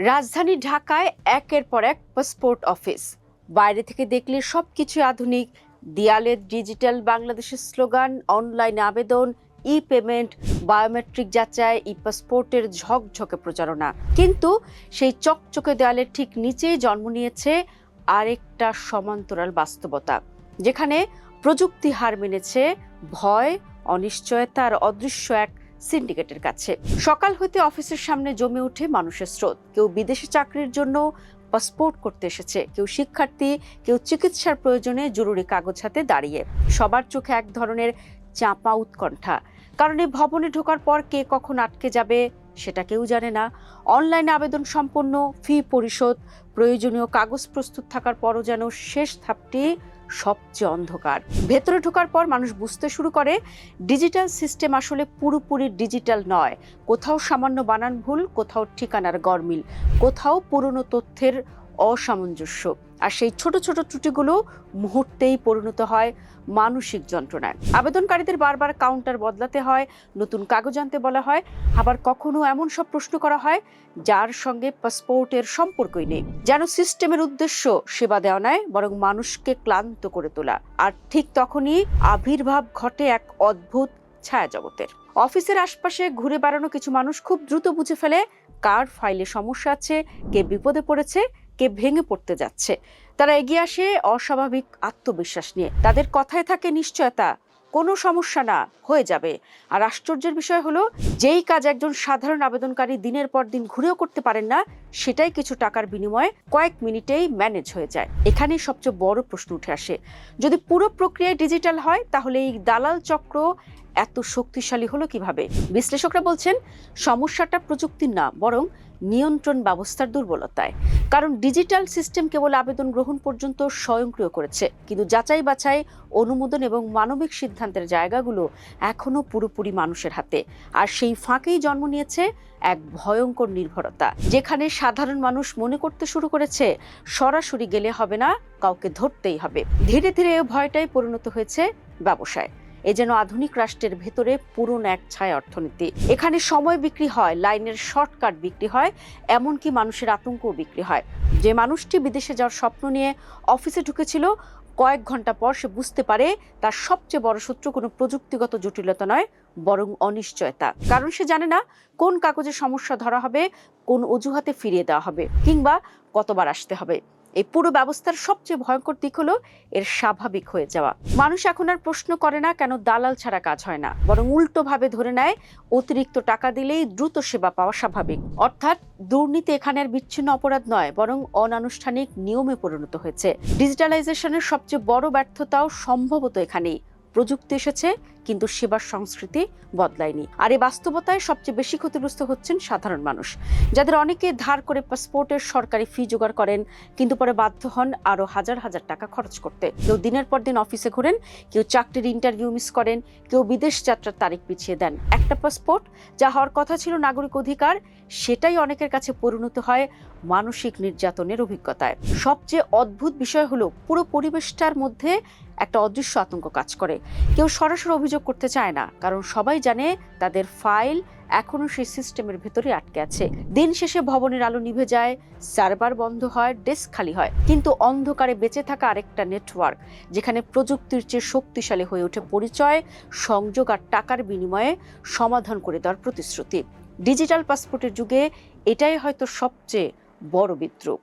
রাজধানী ঢাকায় একের পর এক পাসপোর্ট অফিস। বাইরে থেকে দেখলে সবকিছু আধুনিক, দেয়ালে ডিজিটাল বাংলাদেশের স্লোগান, অনলাইন আবেদন, ই পেমেন্ট, বায়োমেট্রিক যাচাই, ই পাসপোর্টের ঝকঝকে প্রচারণা। কিন্তু সেই চকচকে দেয়ালের ঠিক নিচেই জন্ম নিয়েছে আরেকটা সমান্তরাল বাস্তবতা, যেখানে প্রযুক্তি হার মেনেছে ভয়, অনিশ্চয়তা আর অদৃশ্য এক সিন্ডিকেটের কাছে। সকাল হইতে অফিসের সামনে জমে ওঠে মানুষের স্রোত। কেউ বিদেশে চাকরির জন্য পাসপোর্ট করতে এসেছে, কেউ শিক্ষার্থী, কেউ চিকিৎসার প্রয়োজনে জরুরি কাগজ হাতে দাঁড়িয়ে। সবার চোখে এক ধরনের চাপা উৎকণ্ঠা, কারণ এই ভবনে ঢোকার পর কে কখন আটকে যাবে সেটা কেউ জানে না। অনলাইনে আবেদন সম্পন্ন, ফি পরিশোধ, প্রয়োজনীয় কাগজ প্রস্তুত থাকার পরও যেন শেষ ধাপটি সবচেয়ে অন্ধকার। ভেতরে ঢোকার পর মানুষ বুঝতে শুরু করে ডিজিটাল সিস্টেম আসলে পুরোপুরি ডিজিটাল নয়। কোথাও সামান্য বানান ভুল, কোথাও ঠিকানার গরমিল, কোথাও পুরনো তথ্যের অসামঞ্জস্য। আর সেই ছোট ছোট ত্রুটিগুলো মুহূর্তেই পরিণত হয় মানসিক যন্ত্রণায়। আবেদনকারীদের বারবার কাউন্টার বদলাতে হয়, নতুন কাগজ আনতে বলা হয়, আবার কখনো এমন সব প্রশ্ন করা হয় যার সঙ্গে পাসপোর্টের সম্পর্কই নেই। যেন সিস্টেমের উদ্দেশ্য সেবা দেওয়া নয়, বরং মানুষকে ক্লান্ত করে তোলা। আর ঠিক তখনই আবির্ভাব ঘটে এক অদ্ভুত ছায়া জগতের। অফিসের আশপাশে ঘুরে বেড়ানো কিছু মানুষ খুব দ্রুত বুঝে ফেলে কার ফাইলে সমস্যা আছে, কে বিপদে পড়েছে, কে ভেঙে পড়তে যাচ্ছে। তারা এগিয়ে আসে অস্বাভাবিক আত্মবিশ্বাস নিয়ে। তাদের কথায় থাকে নিশ্চয়তা, কোনো সমস্যা না, হয়ে যাবে। আর আশ্চর্যের বিষয় হলো, যেই কাজ একজন সাধারণ আবেদনকারী দিনের পর দিন ঘুরেও করতে পারেন না, সেটাই কিছু টাকার বিনিময়ে কয়েক মিনিটেই ম্যানেজ হয়ে যায়। এখানেই সবচেয়ে বড় প্রশ্ন উঠে আসে, যদি পুরো প্রক্রিয়া ডিজিটাল হয়, তাহলে এই দালাল চক্র এত শক্তিশালী হলো কিভাবে? বিশ্লেষকরা বলছেন সমস্যাটা প্রযুক্তির না, বরং নিয়ন্ত্রণ ব্যবস্থার দুর্বলতায়। কারণ ডিজিটাল সিস্টেম কেবল আবেদন গ্রহণ পর্যন্ত স্বয়ংক্রিয় করেছে, কিন্তু যাচাই বাছাই, অনুমোদন এবং মানবিক সিদ্ধান্তের জায়গাগুলো এখনো পুরোপুরি মানুষের হাতে। আর সেই ফাঁকেই জন্ম নিয়েছে এক ভয়ঙ্কর নির্ভরতা, যেখানে সাধারণ মানুষ মনে করতে শুরু করেছে সরাসরি গেলে হবে না, কাউকে ধরতেই হবে। ধীরে ধীরে এই ভয়টাই পরিণত হয়েছে ব্যবসায়। এ যেন আধুনিক রাষ্ট্রের ভেতরে পুরনো এক ছায়া অর্থনীতি। এখানে সময় বিক্রি হয়, লাইনের শর্টকাট বিক্রি হয়, এমনকি মানুষের আতঙ্কও বিক্রি হয়। যে মানুষটি বিদেশে যাওয়ার স্বপ্ন নিয়ে অফিসে ঢুকেছিল, কয়েক ঘন্টা পর সে বুঝতে পারে তার সবচেয়ে বড় শত্রু কোনো প্রযুক্তিগত জটিলতা নয়, বরং অনিশ্চয়তা। কারণ সে জানে না কোন কাগজে সমস্যা ধরা হবে, কোন অজুহাতে ফিরিয়ে দেওয়া হবে, কিংবা কতবার আসতে হবে। এই পুরো ব্যবস্থার সবচেয়ে ভয়ঙ্কর দিক হলো এর স্বাভাবিক হয়ে যাওয়া। মানুষ এখন আর প্রশ্ন করে না কেন দালাল ছাড়া কাজ হয় না, বরং উল্টোভাবে ধরে নেয় অতিরিক্ত টাকা দিলেই দ্রুত সেবা পাওয়া স্বাভাবিক। অর্থাৎ দুর্নীতি এখানে আর বিচ্ছিন্ন অপরাধ নয়, বরং অনানুষ্ঠানিক নিয়মে পরিণত হয়েছে। ডিজিটালাইজেশনের সবচেয়ে বড় ব্যর্থতাও সম্ভবত এখানেই। প্রযুক্তি এসেছে, কিন্তু সেবার সংস্কৃতি বদলায়নি। আর এই বাস্তবতায় সবচেয়ে বেশি ক্ষতিগ্রস্ত হচ্ছেন সাধারণ মানুষ, যাদের অনেকে ধার করে পাসপোর্টের সরকারি ফি জোগাড় করেন, কিন্তু পরে বাধ্য হন আরো হাজার হাজার টাকা খরচ করতে। কেউ দিনের পর দিন অফিসে ঘোরেন, কেউ চাকরির ইন্টারভিউ মিস করেন, কেউ বিদেশ যাত্রার তারিখ পিছিয়ে দেন। একটা পাসপোর্ট যা হওয়ার কথা ছিল নাগরিক অধিকার, সেটাই অনেকের কাছে পরিণত হয় মানসিক নির্যাতনের অভিজ্ঞতায়। সবচেয়ে অদ্ভুত বিষয় হলো, পুরো পরিবেশটার মধ্যে একটা অদৃশ্য আতঙ্ক কাজ করে। কেউ সরাসরি অভিযোগ করতে চায় না, কারণ সবাই জানে তাদের ফাইল এখনো সেই সিস্টেমের ভেতরে আটকে আছে। দিন শেষে ভবনের আলো নিভে যায়, সার্ভার বন্ধ হয়, ডেস্ক খালি হয়, কিন্তু অন্ধকারে বেঁচে থাকা আরেকটা নেটওয়ার্ক, যেখানে প্রযুক্তির চেয়ে শক্তিশালী হয়ে ওঠে পরিচয়, সংযোগ আর টাকার বিনিময়ে সমাধান করে দেওয়ার প্রতিশ্রুতি। ডিজিটাল পাসপোর্টের যুগে এটাই হয়তো সবচেয়ে বড় বিদ্রুপ।